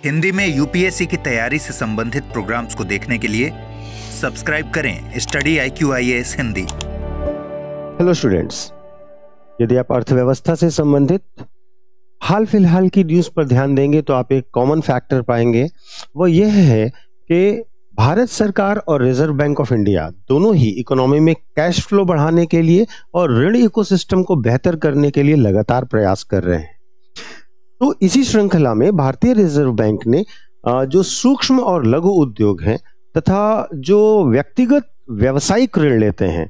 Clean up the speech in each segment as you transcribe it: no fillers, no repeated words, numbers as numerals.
हिंदी में यूपीएससी की तैयारी से संबंधित प्रोग्राम्स को देखने के लिए सब्सक्राइब करें study IQ IAS Hindi. Hello students, यदि आप अर्थव्यवस्था से संबंधित हाल फिलहाल की न्यूज़ पर ध्यान देंगे तो आप एक कॉमन फैक्टर पाएंगे। वो यह है कि भारत सरकार और रिजर्व बैंक ऑफ इंडिया दोनों ही इकोनॉमी में कैश फ्लो बढ़ाने के लिए और ऋण इकोसिस्टम को बेहतर करने के लिए लगातार प्रयास कर रहे हैं। तो इसी श्रृंखला में भारतीय रिजर्व बैंक ने जो सूक्ष्म और लघु उद्योग हैं तथा जो व्यक्तिगत व्यवसायिक ऋण लेते हैं,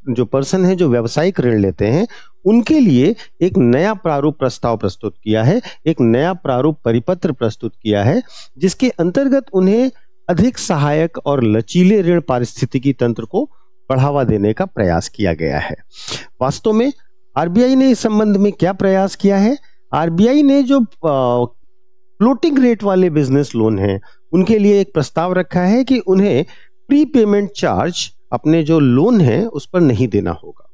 जो पर्सन है जो व्यवसायिक ऋण लेते हैं, उनके लिए एक नया प्रारूप प्रस्ताव प्रस्तुत किया है, एक नया प्रारूप परिपत्र प्रस्तुत किया है, जिसके अंतर्गत उन्हें अधिक सहायक और लचीले ऋण पारिस्थितिकी तंत्र को बढ़ावा देने का प्रयास किया गया है। वास्तव में आरबीआई ने इस संबंध में क्या प्रयास किया है? आरबीआई ने जो फ्लोटिंग रेट वाले बिजनेस लोन हैं उनके लिए एक प्रस्ताव रखा है कि उन्हें प्री पेमेंट चार्ज अपने जो लोन है उस पर नहीं देना होगा।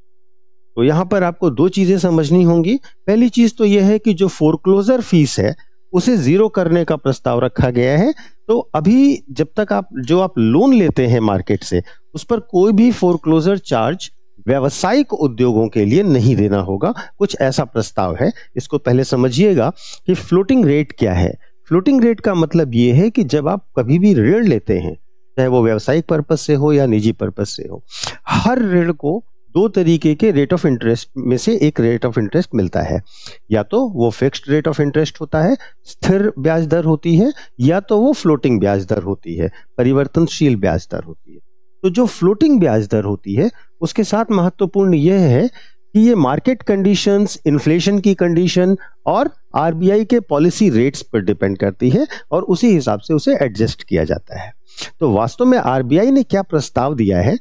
तो यहाँ पर आपको दो चीजें समझनी होंगी। पहली चीज तो यह है कि जो फोरक्लोजर फीस है उसे जीरो करने का प्रस्ताव रखा गया है। तो अभी जब तक आप लोन लेते हैं मार्केट से, उस पर कोई भी फोरक्लोजर चार्ज व्यावसायिक उद्योगों के लिए नहीं देना होगा। कुछ ऐसा प्रस्ताव है। इसको पहले समझिएगा कि फ्लोटिंग रेट क्या है। फ्लोटिंग रेट का मतलब ये है कि जब आप कभी भी ऋण लेते हैं, चाहे वो व्यावसायिक पर्पस से हो या निजी पर्पस से हो, हर ऋण को दो तरीके के रेट ऑफ इंटरेस्ट में से एक रेट ऑफ इंटरेस्ट मिलता है। या तो वो फिक्स्ड रेट ऑफ इंटरेस्ट होता है, स्थिर ब्याज दर होती है, या तो वो फ्लोटिंग ब्याज दर होती है, परिवर्तनशील ब्याज दर होती है। तो जो फ्लोटिंग ब्याज दर होती है उसके साथ महत्वपूर्ण यह है कि ये मार्केट कंडीशंस, इन्फ्लेशन की कंडीशन और आरबीआई के पॉलिसी रेट्स पर डिपेंड करती है और उसी हिसाब से उसे एडजस्ट किया जाता है। तो वास्तव में आरबीआई ने क्या प्रस्ताव दिया है?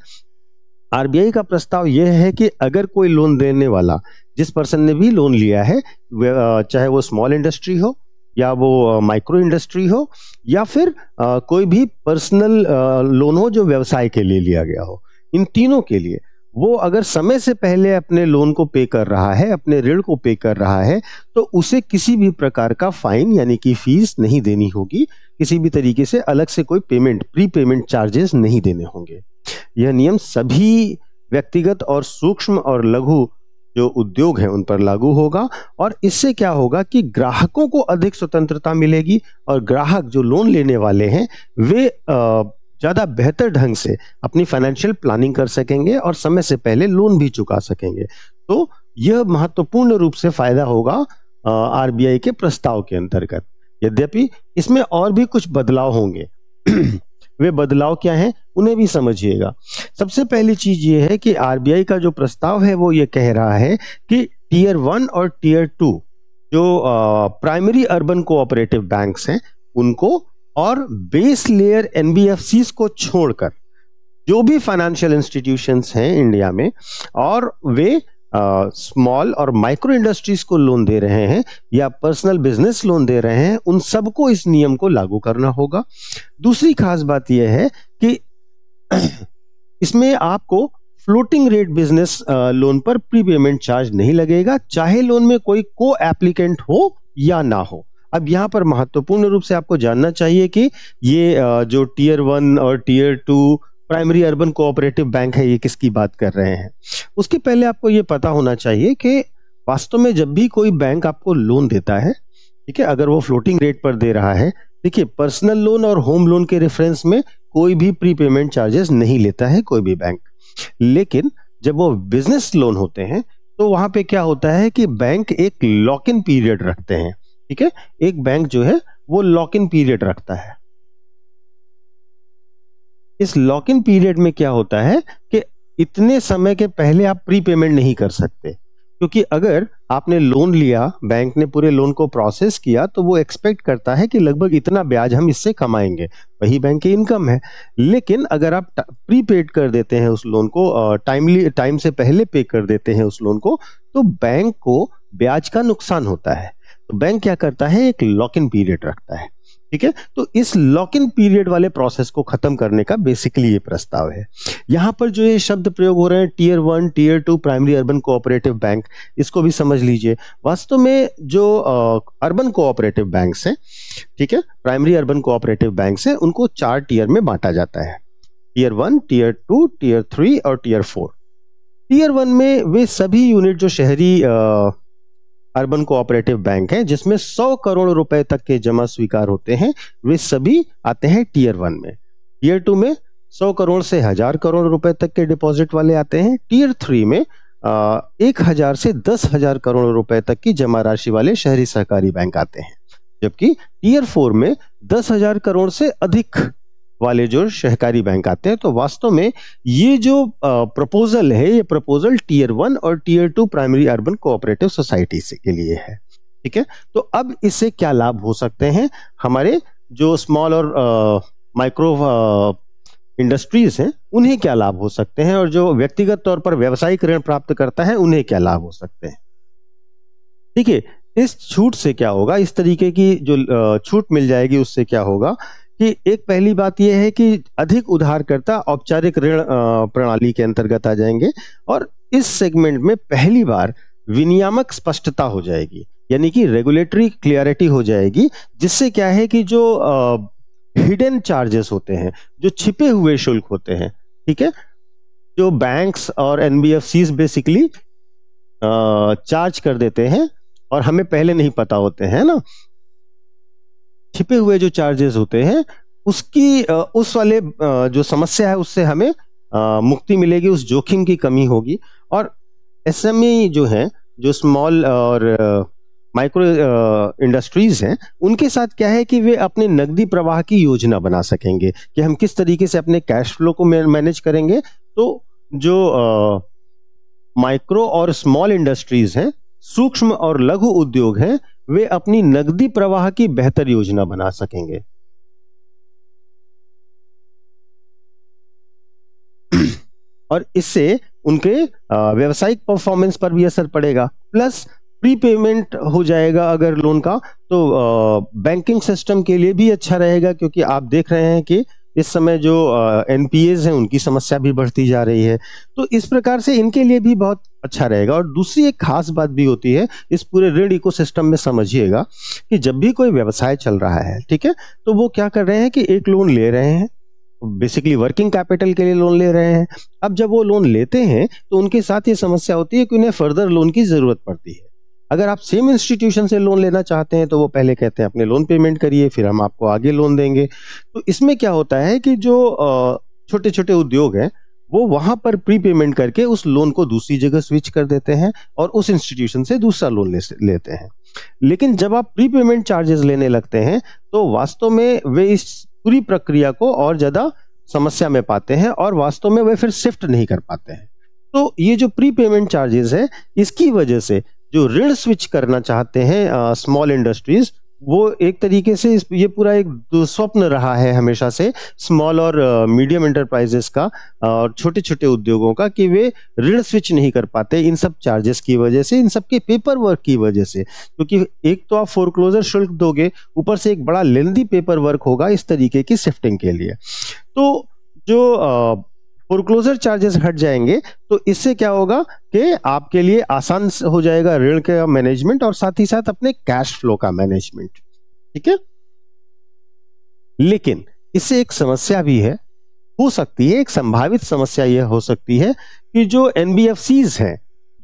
आरबीआई का प्रस्ताव यह है कि अगर कोई लोन देने वाला, जिस पर्सन ने भी लोन लिया है, चाहे वो स्मॉल इंडस्ट्री हो या वो माइक्रो इंडस्ट्री हो या फिर कोई भी पर्सनल लोन हो जो व्यवसाय के लिए लिया गया हो, इन तीनों के लिए वो अगर समय से पहले अपने लोन को पे कर रहा है, अपने ऋण को पे कर रहा है, तो उसे किसी भी प्रकार का फाइन यानी कि फीस नहीं देनी होगी। किसी भी तरीके से अलग से कोई पेमेंट, प्री पेमेंट चार्जेस नहीं देने होंगे। यह नियम सभी व्यक्तिगत और सूक्ष्म और लघु जो उद्योग हैं उन पर लागू होगा और इससे क्या होगा कि ग्राहकों को अधिक स्वतंत्रता मिलेगी और ग्राहक जो लोन लेने वाले हैं वे ज्यादा बेहतर ढंग से अपनी फाइनेंशियल प्लानिंग कर सकेंगे और समय से पहले लोन भी चुका सकेंगे। तो यह महत्वपूर्ण रूप से फायदा होगा आरबीआई के प्रस्ताव के अंतर्गत। यद्यपि इसमें और भी कुछ बदलाव होंगे। वे बदलाव क्या हैं उन्हें भी समझिएगा। सबसे पहली चीज ये है कि आरबीआई का जो प्रस्ताव है वो ये कह रहा है कि टियर 1 और टियर 2 जो प्राइमरी अर्बन कोऑपरेटिव बैंक्स हैं उनको और बेस लेयर एनबीएफसीज को छोड़कर जो भी फाइनेंशियल इंस्टीट्यूशंस हैं इंडिया में और वे स्मॉल और माइक्रो इंडस्ट्रीज को लोन दे रहे हैं या पर्सनल बिजनेस लोन दे रहे हैं, उन सबको इस नियम को लागू करना होगा। दूसरी खास बात यह है कि इसमें आपको फ्लोटिंग रेट बिजनेस लोन पर प्री पेमेंट चार्ज नहीं लगेगा, चाहे लोन में कोई को एप्लीकेंट हो या ना हो। अब यहाँ पर महत्वपूर्ण रूप से आपको जानना चाहिए कि ये जो टियर 1 और tier 2 primary urban cooperative bank है, ये किसकी बात कर रहे हैं। उसके पहले आपको ये पता होना चाहिए कि वास्तव में जब भी कोई बैंक आपको लोन देता है, ठीक है, अगर वो फ्लोटिंग रेट पर दे रहा है, देखिए पर्सनल लोन और होम लोन के रेफरेंस में कोई भी प्री पेमेंट चार्जेस नहीं लेता है कोई भी बैंक। लेकिन जब वो बिजनेस लोन होते हैं तो वहां पे क्या होता है कि बैंक एक लॉक इन पीरियड रखते हैं। ठीक है, एक बैंक जो है वो लॉक इन पीरियड रखता है। इस लॉक इन पीरियड में क्या होता है कि इतने समय के पहले आप प्री पेमेंट नहीं कर सकते, क्योंकि अगर आपने लोन लिया, बैंक ने पूरे लोन को प्रोसेस किया, तो वो एक्सपेक्ट करता है कि लगभग इतना ब्याज हम इससे कमाएंगे, वही बैंक की इनकम है। लेकिन अगर आप प्री पेड कर देते हैं उस लोन को, टाइम से पहले पे कर देते हैं उस लोन को, तो बैंक को ब्याज का नुकसान होता है। तो बैंक क्या करता है, एक लॉक इन पीरियड रखता है। ठीक है, तो इस लॉक इन पीरियड वाले प्रोसेस को खत्म करने का बेसिकली ये प्रस्ताव है। यहाँ पर जो ये शब्द प्रयोग हो रहे हैं tier 1, tier 2 primary urban cooperative bank, इसको भी समझ लीजिए। वास्तव में जो अर्बन कोऑपरेटिव बैंक्स हैं, ठीक है, प्राइमरी अर्बन कोऑपरेटिव बैंक्स हैं, उनको 4 टीयर में बांटा जाता है, टीयर 1, टीयर 2, टीयर 3 और टीयर 4। टीयर 1 में वे सभी यूनिट जो शहरी अर्बन कोऑपरेटिव बैंक है जिसमें 100 करोड़ रुपए तक के जमा स्वीकार होते हैं, वे सभी आते हैं टीयर 1 में। टीयर 2 में 100 करोड़ से 1000 करोड़ रुपए तक के डिपॉजिट वाले आते हैं। टीयर 3 में 1000 से 10,000 करोड़ रुपए तक की जमा राशि वाले शहरी सहकारी बैंक आते हैं, जबकि टीयर 4 में 10,000 करोड़ से अधिक वाले जो सहकारी बैंक आते हैं। तो वास्तव में ये जो प्रपोजल है, ये प्रपोजल टीयर 1 और tier 2 primary urban cooperative society के लिए है। ठीक है, तो अब इससे क्या लाभ हो सकते हैं, हमारे जो स्मॉल और माइक्रो इंडस्ट्रीज हैं उन्हें क्या लाभ हो सकते हैं, और जो व्यक्तिगत तौर पर व्यावसायिक ऋण प्राप्त करता है उन्हें क्या लाभ हो सकते हैं। ठीक है, इस छूट से क्या होगा, इस तरीके की जो छूट मिल जाएगी उससे क्या होगा कि एक पहली बात यह है कि अधिक उधारकर्ता औपचारिक ऋण प्रणाली के अंतर्गत आ जाएंगे, और इस सेगमेंट में पहली बार विनियामक स्पष्टता हो जाएगी, यानी कि रेगुलेटरी क्लियरिटी हो जाएगी, जिससे क्या है कि जो हिडन चार्जेस होते हैं, जो छिपे हुए शुल्क होते हैं, ठीक है, जो बैंक्स और एनबीएफसीज बेसिकली चार्ज कर देते हैं और हमें पहले नहीं पता होते हैं ना, छिपे हुए जो चार्जेस होते हैं उसकी उस वाले जो समस्या है उससे हमें मुक्ति मिलेगी, उस जोखिम की कमी होगी। और एसएमई जो है, जो स्मॉल और माइक्रो इंडस्ट्रीज हैं, उनके साथ क्या है कि वे अपने नकदी प्रवाह की योजना बना सकेंगे कि हम किस तरीके से अपने कैश फ्लो को मैनेज करेंगे। तो जो माइक्रो और स्मॉल इंडस्ट्रीज हैं, सूक्ष्म और लघु उद्योग हैं, वे अपनी नकदी प्रवाह की बेहतर योजना बना सकेंगे। और इससे उनके व्यावसायिक परफॉर्मेंस पर भी असर पड़ेगा, प्लस प्रीपेमेंट हो जाएगा अगर लोन का, तो बैंकिंग सिस्टम के लिए भी अच्छा रहेगा, क्योंकि आप देख रहे हैं कि इस समय जो एनपीएज हैं उनकी समस्या भी बढ़ती जा रही है। तो इस प्रकार से इनके लिए भी बहुत अच्छा रहेगा। और दूसरी एक खास बात भी होती है इस पूरे ऋण इकोसिस्टम में, समझिएगा कि जब भी कोई व्यवसाय चल रहा है, ठीक है, तो वो क्या कर रहे हैं कि एक लोन ले रहे हैं, बेसिकली वर्किंग कैपिटल के लिए लोन ले रहे हैं। अब जब वो लोन लेते हैं तो उनके साथ ये समस्या होती है कि उन्हें फर्दर लोन की जरूरत पड़ती है। अगर आप सेम इंस्टीट्यूशन से लोन लेना चाहते हैं तो वो पहले कहते हैं अपने लोन पेमेंट करिए, फिर हम आपको आगे लोन देंगे। तो इसमें क्या होता है कि जो छोटे छोटे उद्योग हैं वो वहां पर प्री पेमेंट करके उस लोन को दूसरी जगह स्विच कर देते हैं और उस इंस्टीट्यूशन से दूसरा लोन लेते हैं। लेकिन जब आप प्री पेमेंट चार्जेस लेने लगते हैं तो वास्तव में वे इस पूरी प्रक्रिया को और ज्यादा समस्या में पाते हैं और वास्तव में वे फिर शिफ्ट नहीं कर पाते हैं। तो ये जो प्री पेमेंट चार्जेस है, इसकी वजह से जो ऋण स्विच करना चाहते हैं स्मॉल इंडस्ट्रीज, वो एक तरीके से ये पूरा एक दुस्वप्न रहा है हमेशा से स्मॉल और मीडियम एंटरप्राइजेस का और छोटे छोटे उद्योगों का, कि वे ऋण स्विच नहीं कर पाते इन सब चार्जेस की वजह से, इन सब के पेपर वर्क की वजह से। क्योंकि एक तो आप फोरक्लोजर शुल्क दोगे, ऊपर से एक बड़ा लेंदी पेपर वर्क होगा इस तरीके की शिफ्टिंग के लिए। तो जो फोरक्लोजर चार्जेस हट जाएंगे तो इससे क्या होगा कि आपके लिए आसान हो जाएगा ऋण का मैनेजमेंट और साथ ही साथ अपने कैश फ्लो का मैनेजमेंट। ठीक है, लेकिन इससे एक समस्या भी है, हो सकती है, एक संभावित समस्या यह हो सकती है कि जो एनबीएफसीज हैं,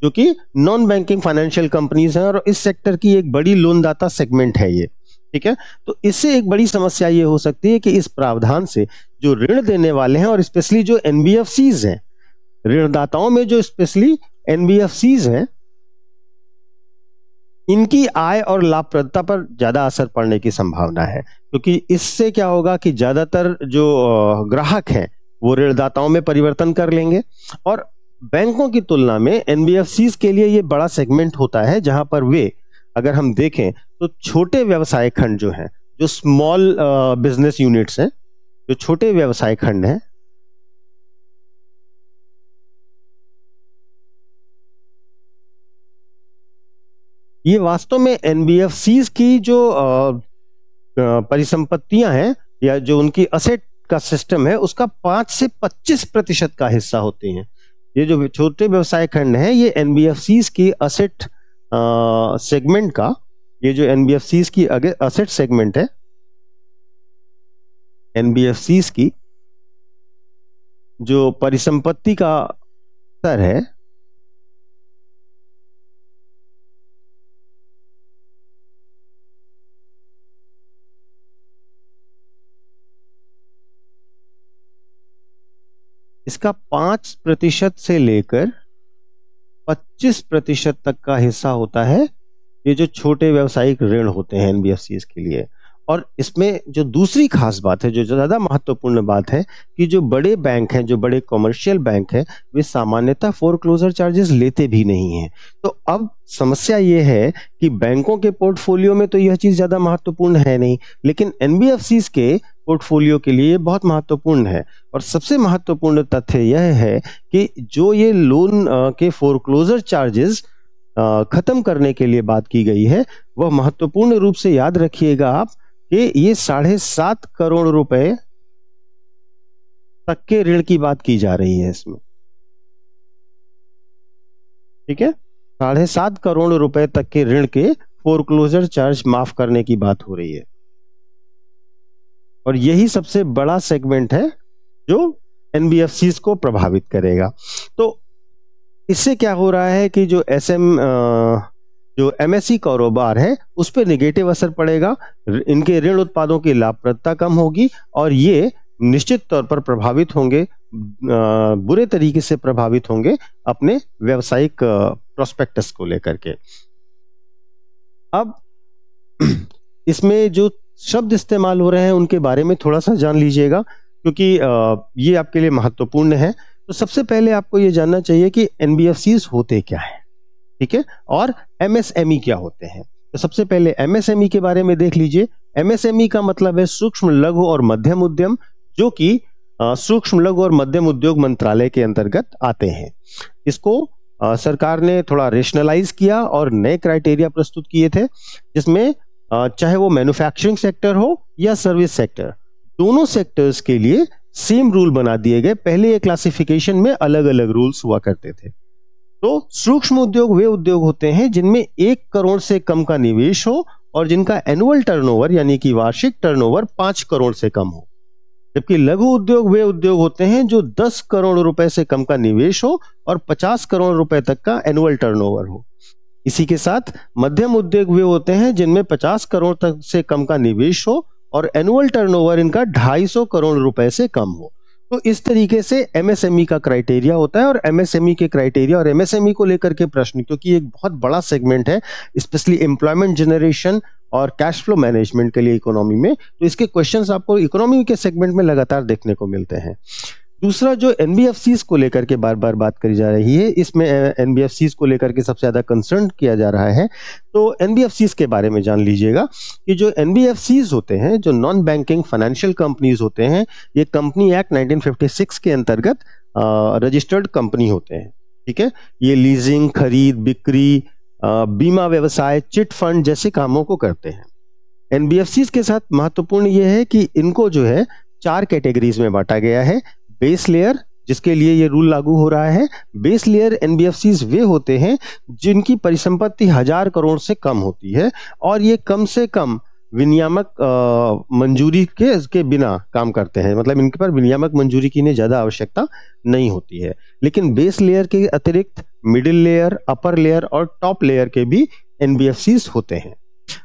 जो कि नॉन बैंकिंग फाइनेंशियल कंपनीज हैं और इस सेक्टर की एक बड़ी लोनदाता सेगमेंट है ये, ठीक है, तो इससे एक बड़ी समस्या ये हो सकती है कि इस प्रावधान से जो ऋण देने वाले हैं और स्पेशली जो एनबीएफसीज हैं, ऋणदाताओं में जो स्पेशली एनबीएफसीज हैं, इनकी आय और लाभप्रदता पर ज्यादा असर पड़ने की संभावना है। क्योंकि इससे क्या होगा कि ज्यादातर जो ग्राहक हैं वो ऋणदाताओं में परिवर्तन कर लेंगे और बैंकों की तुलना में एनबीएफसीज के लिए ये बड़ा सेगमेंट होता है जहां पर वे, अगर हम देखें तो छोटे व्यवसाय खंड जो हैं, जो स्मॉल बिजनेस यूनिट्स हैं, जो छोटे व्यवसाय खंड हैं, ये वास्तव में एनबीएफसीज की जो परिसंपत्तियां हैं या जो उनकी असेट का सिस्टम है उसका 5 से 25% का हिस्सा होते हैं। ये जो छोटे व्यवसाय खंड है ये एनबीएफसीज की असेट सेगमेंट का, ये जो एनबीएफसीज की असेट सेगमेंट है, एनबीएफसीज की जो परिसंपत्ति का स्तर है इसका 5% से लेकर 25% तक का हिस्सा होता है ये जो छोटे व्यावसायिक ऋण होते हैं एनबीएफसीज के लिए। और इसमें जो दूसरी खास बात है, जो ज्यादा महत्वपूर्ण बात है, कि जो बड़े बैंक हैं, जो बड़े कमर्शियल बैंक हैं, वे सामान्यतः फोरक्लोजर चार्जेस लेते भी नहीं हैं। तो अब समस्या ये है कि बैंकों के पोर्टफोलियो में तो यह चीज ज्यादा महत्वपूर्ण है नहीं, लेकिन एनबीएफसीज के पोर्टफोलियो के लिए बहुत महत्वपूर्ण है। और सबसे महत्वपूर्ण तथ्य यह है कि जो ये लोन के फोरक्लोजर चार्जेस खत्म करने के लिए बात की गई है, वह महत्वपूर्ण रूप से याद रखिएगा आप कि ये 7.5 करोड़ रुपए तक के ऋण की बात की जा रही है इसमें। ठीक है, 7.5 करोड़ रुपए तक के ऋण के फोरक्लोजर चार्ज माफ करने की बात हो रही है। और यही सबसे बड़ा सेगमेंट है जो एनबीएफसीज को प्रभावित करेगा। तो इससे क्या हो रहा है कि जो जो एमएसई कारोबार है उस पर नेगेटिव असर पड़ेगा, इनके ऋण उत्पादों की लाभप्रदता कम होगी और ये निश्चित तौर पर प्रभावित होंगे, बुरे तरीके से प्रभावित होंगे अपने व्यावसायिक प्रोस्पेक्टस को लेकर के। अब इसमें जो शब्द इस्तेमाल हो रहे हैं उनके बारे में थोड़ा सा जान लीजिएगा, क्योंकि ये आपके लिए महत्वपूर्ण है। तो सबसे पहले आपको ये जानना चाहिए कि एनबीएफसीज होते क्या है, ठीक है, और एमएसएमई क्या होते हैं। तो सबसे पहले एमएसएमई के बारे में देख लीजिए। एमएसएमई का मतलब है सूक्ष्म लघु और मध्यम उद्यम, जो कि सूक्ष्म लघु और मध्यम उद्योग मंत्रालय के अंतर्गत आते हैं। इसको सरकार ने थोड़ा रेशनलाइज किया और नए क्राइटेरिया प्रस्तुत किए थे, जिसमें चाहे वो मैन्युफैक्चरिंग सेक्टर हो या सर्विस सेक्टर, दोनों सेक्टर्स के लिए सेम रूल बना दिए गए। पहले ये क्लासिफिकेशन में अलग अलग रूल्स हुआ करते थे। तो सूक्ष्म उद्योग वे उद्योग होते हैं जिनमें 1 करोड़ से कम का निवेश हो और जिनका एनुअल टर्नओवर यानी कि वार्षिक टर्नओवर 5 करोड़ से कम हो। जबकि लघु उद्योग वे उद्योग होते हैं जो 10 करोड़ रुपए से कम का निवेश हो और 50 करोड़ रुपए तक का एनुअल टर्नओवर हो। इसी के साथ मध्यम उद्योग वे होते हैं जिनमें 50 करोड़ तक से कम का निवेश हो और एनुअल टर्नओवर इनका 250 करोड़ रुपए से कम हो। तो इस तरीके से एमएसएमई का क्राइटेरिया होता है। और एमएसएमई के क्राइटेरिया और एमएसएमई को लेकर के प्रश्न, क्योंकि एक बहुत बड़ा सेगमेंट है स्पेशली एम्प्लॉयमेंट जनरेशन और कैश फ्लो मैनेजमेंट के लिए इकोनॉमी में, तो इसके क्वेश्चंस आपको इकोनॉमी के सेगमेंट में लगातार देखने को मिलते हैं। दूसरा जो एनबीएफसीज को लेकर के बार बार बात करी जा रही है, इसमें एनबीएफसीज को लेकर के सबसे ज्यादा कंसर्न किया जा रहा है। तो एनबीएफसीज के बारे में जान लीजिएगा कि जो एनबीएफसीज होते हैं, जो नॉन बैंकिंग फाइनेंशियल कंपनीज होते हैं, ये कंपनी एक्ट 1956 के अंतर्गत रजिस्टर्ड कंपनी होते हैं। ठीक है, ये लीजिंग, खरीद, बिक्री, बीमा व्यवसाय, चिट फंड जैसे कामों को करते हैं। एनबीएफसीज के साथ महत्वपूर्ण यह है कि इनको जो है 4 कैटेगरीज में बांटा गया है। बेस लेयर, जिसके लिए ये रूल लागू हो रहा है, बेस लेयर एनबीएफसीज वे होते हैं जिनकी परिसंपत्ति 1000 करोड़ से कम होती है और ये कम से कम विनियामक मंजूरी के बिना काम करते हैं, मतलब इनके पर विनियामक मंजूरी की ज्यादा आवश्यकता नहीं होती है। लेकिन बेस लेयर के अतिरिक्त मिडिल लेयर, अपर लेयर और टॉप लेयर के भी एनबीएफसीज होते हैं।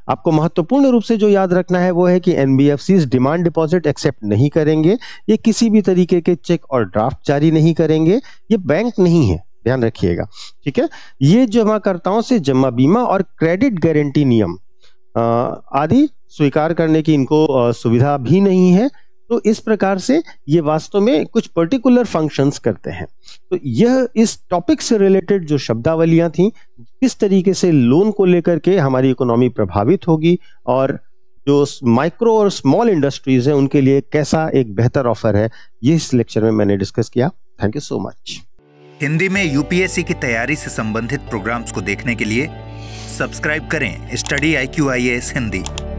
आपको महत्वपूर्ण रूप से जो याद रखना है वो है कि एनबीएफसीज डिमांड डिपॉजिट एक्सेप्ट नहीं करेंगे, ये किसी भी तरीके के चेक और ड्राफ्ट जारी नहीं करेंगे, ये बैंक नहीं है, ध्यान रखिएगा। ठीक है, ये जमाकर्ताओं से जमा बीमा और क्रेडिट गारंटी नियम आदि स्वीकार करने की इनको सुविधा भी नहीं है। तो इस प्रकार से ये वास्तव में कुछ पर्टिकुलर फंक्शंस करते हैं। तो यह इस टॉपिक से रिलेटेड जो शब्दावलियां थी, किस तरीके से लोन को लेकर के हमारी इकोनॉमी प्रभावित होगी और जो माइक्रो और स्मॉल इंडस्ट्रीज हैं उनके लिए कैसा एक बेहतर ऑफर है, ये इस लेक्चर में मैंने डिस्कस किया। Thank you so much. Hindi में यूपीएससी की तैयारी से संबंधित प्रोग्राम्स को देखने के लिए सब्सक्राइब करें स्टडी IQ IAS हिंदी।